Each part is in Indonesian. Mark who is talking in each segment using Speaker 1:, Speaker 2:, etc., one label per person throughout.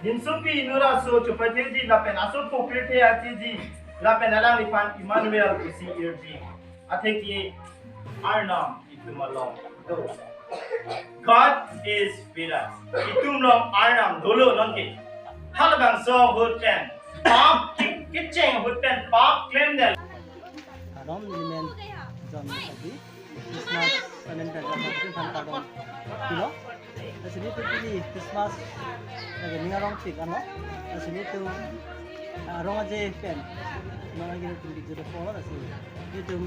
Speaker 1: Insupi nura so chupatezi la pena so popirte atiji la pena la lifan Emmanuel isi irji. Atheki Arnam itumalong do. God is with us. Itumlong Arnam dolo nongke. Halagang so hoten. Pop kitcheng hoten pop claim del.
Speaker 2: Arom nimen John Karibi. Christmas panen ka John Karibi pardon. Kilo. Asini tu pilih Christmas lagi ningarong pik ano. Asini tu arong aja pen. Mana gini tu di jero pola asini. Itu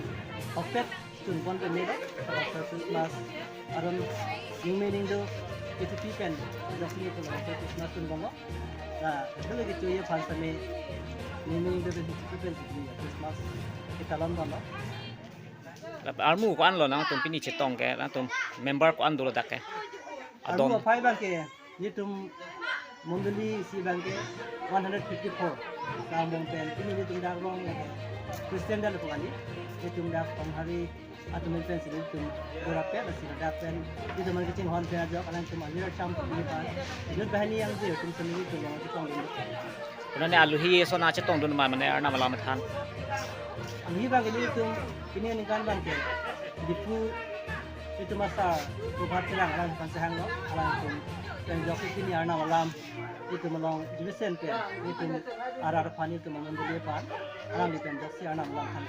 Speaker 2: opet tun pon pen ni dah. Christmas aron new meaning tu itu pen. Jadi itu lah Christmas tun bongo. Nah, itu lagi tu ya fans kami new meaning tu itu pen Christmas kita lomba no.
Speaker 3: Armu ko anlo nang tum pini chetong ke na tum member ko andulo dak ke.
Speaker 2: Adom 5 bangke yitum munduli si bangke 154 kamong pen ini yitum dak rong ke Christian dal ko ani yitum dak pamhari atau pen si yitum ora pe da si dak pen yitum man kicing hon pe aja kalang tum ani cham ni pa ini bahani yang je yitum seni tu long chong ni
Speaker 3: Kuna ne aluhi so na chetong dun man mane arna mala mathan.
Speaker 2: Aluhi bangke yitum ini ni kan bangke dipu itu masa buat terang alam pansahang no alam pun dan joki sini arna malam itu melong jilisen pe itu arah pani itu mengambil depan alam itu joki arna malam kan